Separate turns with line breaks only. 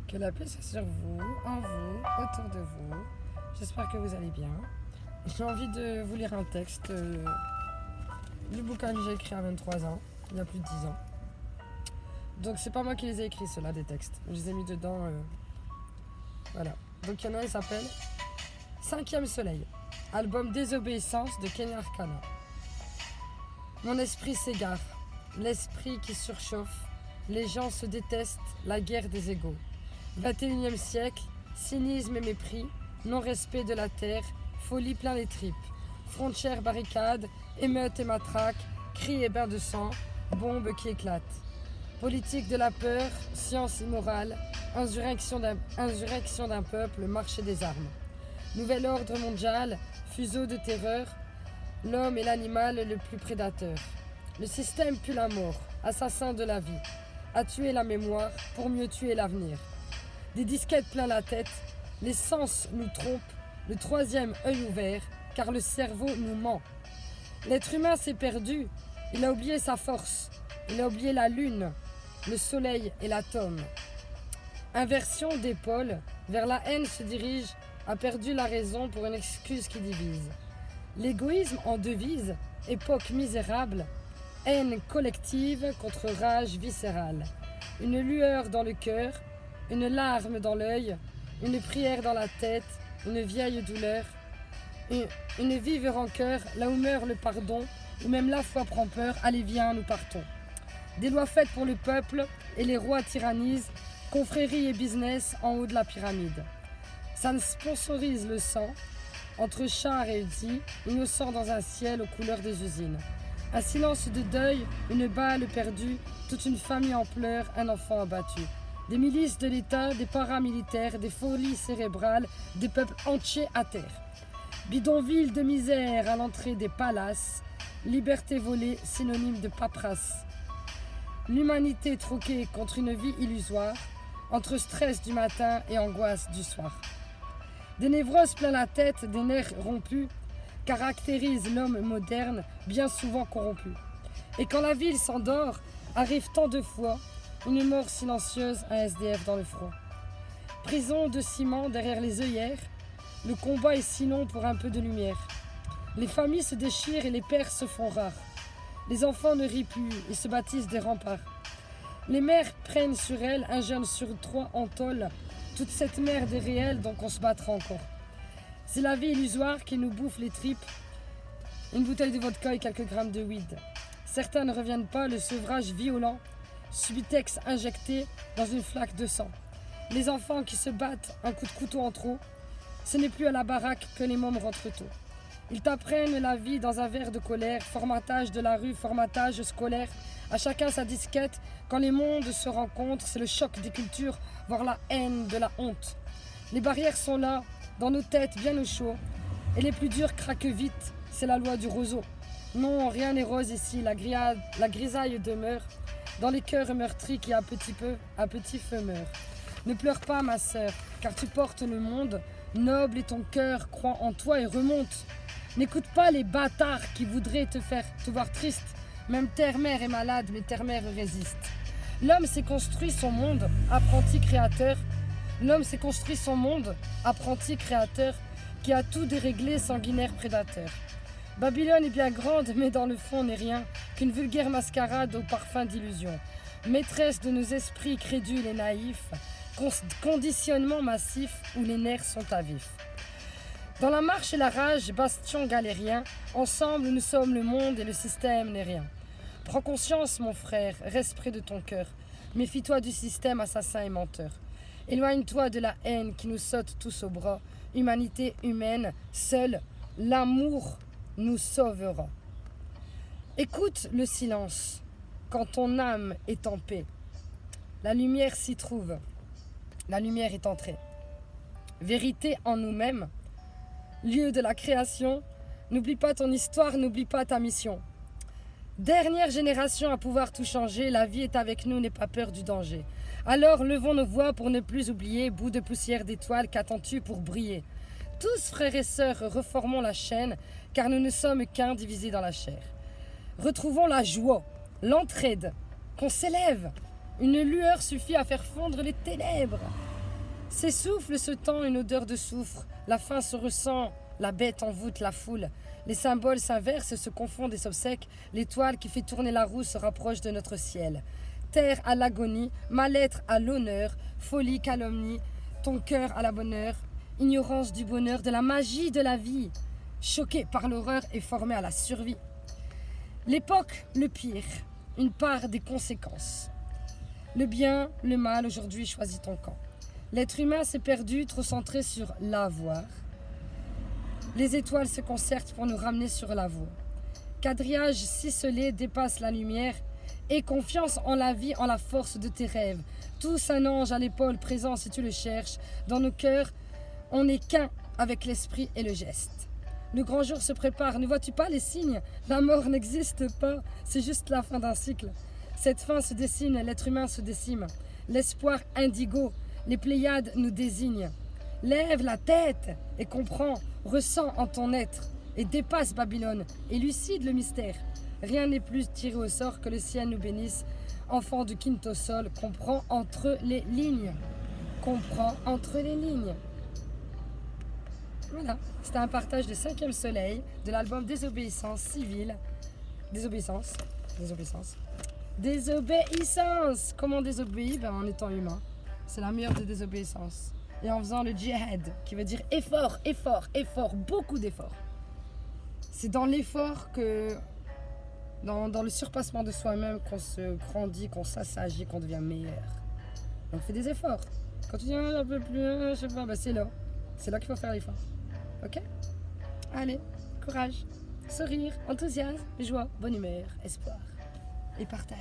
Que la paix soit sur vous, en vous, autour de vous. J'espère que vous allez bien. J'ai envie de vous lire un texte du bouquin que j'ai écrit à 23 ans, il y a plus de 10 ans. Donc c'est pas moi qui les ai écrits, ceux-là, des textes. Je les ai mis dedans. Voilà. Donc il y en a un, il s'appelle Cinquième Soleil, album Désobéissance de Kenny Arcana. Mon esprit s'égare, l'esprit qui surchauffe, les gens se détestent, la guerre des égaux. 21e siècle, cynisme et mépris, non-respect de la terre, folie plein les tripes, frontières, barricades, émeutes et matraques, cris et bains de sang, bombes qui éclatent. Politique de la peur, science immorale, insurrection d'un peuple, marché des armes. Nouvel ordre mondial, fuseau de terreur, l'homme est l'animal le plus prédateur. Le système pue la mort, assassin de la vie, a tué la mémoire pour mieux tuer l'avenir. Des disquettes plein la tête, les sens nous trompent, le troisième œil ouvert, car le cerveau nous ment. L'être humain s'est perdu, il a oublié sa force, il a oublié la lune, le soleil et l'atome. Inversion d'épaule, vers la haine se dirige, a perdu la raison pour une excuse qui divise. L'égoïsme en devise, époque misérable, haine collective contre rage viscérale. Une lueur dans le cœur, une larme dans l'œil, une prière dans la tête, une vieille douleur, une vive rancœur, là où meurt le pardon, où même la foi prend peur, allez viens, nous partons. Des lois faites pour le peuple et les rois tyrannisent, confrérie et business en haut de la pyramide. Ça ne sponsorise le sang, entre chars et outils, innocents dans un ciel aux couleurs des usines. Un silence de deuil, une balle perdue, toute une famille en pleurs, un enfant abattu. Des milices de l'État, des paramilitaires, des folies cérébrales, des peuples entiers à terre. Bidonville de misère à l'entrée des palaces, liberté volée, synonyme de paperasse. L'humanité troquée contre une vie illusoire, entre stress du matin et angoisse du soir. Des névroses plein la tête, des nerfs rompus, caractérisent l'homme moderne, bien souvent corrompu. Et quand la ville s'endort, arrive tant de fois une mort silencieuse, un SDF dans le froid. Prison de ciment derrière les œillères, le combat est si long pour un peu de lumière. Les familles se déchirent et les pères se font rares. Les enfants ne rient plus et se bâtissent des remparts. Les mères prennent sur elles, un jeune sur 3 en tôle. Toute cette merde est réelle, donc on se battra encore. C'est la vie illusoire qui nous bouffe les tripes. Une bouteille de vodka et quelques grammes de weed. Certains ne reviennent pas, le sevrage violent. Subitex injecté dans une flaque de sang. Les enfants qui se battent, un coup de couteau en trop. Ce n'est plus à la baraque que les mômes rentrent tôt. Ils t'apprennent la vie dans un verre de colère, formatage de la rue, formatage scolaire. À chacun sa disquette, quand les mondes se rencontrent, c'est le choc des cultures, voire la haine de la honte. Les barrières sont là, dans nos têtes, bien au chaud. Et les plus durs craquent vite, c'est la loi du roseau. Non, rien n'est rose ici, la grisaille demeure. Dans les cœurs meurtris qui à petit feu meurent. Ne pleure pas ma sœur, car tu portes le monde, noble et ton cœur croit en toi et remonte. N'écoute pas les bâtards qui voudraient te faire te voir triste. Même terre-mère est malade, mais terre-mère résiste. L'homme s'est construit son monde, apprenti créateur. L'homme s'est construit son monde, apprenti créateur, qui a tout déréglé, sanguinaire prédateur. Babylone est bien grande, mais dans le fond n'est rien qu'une vulgaire mascarade au parfum d'illusion. Maîtresse de nos esprits crédules et naïfs, conditionnement massif où les nerfs sont à vif. Dans la marche et la rage, bastion galérien, ensemble nous sommes le monde et le système n'est rien. Prends conscience mon frère, reste près de ton cœur, méfie-toi du système assassin et menteur. Éloigne-toi de la haine qui nous saute tous au bras, humanité humaine, seul l'amour nous sauvera. Écoute le silence quand ton âme est en paix. La lumière s'y trouve. La lumière est entrée. Vérité en nous-mêmes, lieu de la création. N'oublie pas ton histoire, n'oublie pas ta mission. Dernière génération à pouvoir tout changer, la vie est avec nous, n'aie pas peur du danger. Alors levons nos voix pour ne plus oublier, bout de poussière d'étoiles, qu'attends-tu pour briller? Tous, frères et sœurs, reformons la chaîne, car nous ne sommes qu'un divisé dans la chair. Retrouvons la joie, l'entraide, qu'on s'élève. Une lueur suffit à faire fondre les ténèbres. S'essouffle ce temps une odeur de soufre, la faim se ressent, la bête envoûte la foule. Les symboles s'inversent, se confondent et s'obsèquent, l'étoile qui fait tourner la roue se rapproche de notre ciel. Terre à l'agonie, mal-être à l'honneur, folie, calomnie, ton cœur à la bonne heure, ignorance du bonheur, de la magie de la vie, choqué par l'horreur et formé à la survie. L'époque, le pire, une part des conséquences. Le bien, le mal, aujourd'hui choisis ton camp. L'être humain s'est perdu, trop centré sur l'avoir. Les étoiles se concertent pour nous ramener sur la voie. Quadrillage ciselé dépasse la lumière. Aie confiance en la vie, en la force de tes rêves. Tous un ange à l'épaule présent si tu le cherches. Dans nos cœurs, on n'est qu'un avec l'esprit et le geste. Le grand jour se prépare, ne vois-tu pas les signes? La mort n'existe pas, c'est juste la fin d'un cycle. Cette fin se dessine, l'être humain se décime. L'espoir indigo, les Pléiades nous désignent. Lève la tête et comprends, ressens en ton être et dépasse Babylone, élucide le mystère. Rien n'est plus tiré au sort que le ciel nous bénisse. Enfant du quinto sol, comprends entre les lignes. Comprends entre les lignes. Voilà, c'était un partage de 5e soleil de l'album Désobéissance civile. Désobéissance. Comment désobéir? En étant humain. C'est la meilleure des désobéissances. Et en faisant le djihad, qui veut dire effort, beaucoup d'efforts. C'est dans l'effort que, dans le surpassement de soi-même, qu'on se grandit, qu'on s'assagit, qu'on devient meilleur. On fait des efforts. Quand tu dis un peu plus, je sais pas, c'est là. C'est là qu'il faut faire l'effort. Ok? Allez, courage, sourire, enthousiasme, joie, bonne humeur, espoir et partage.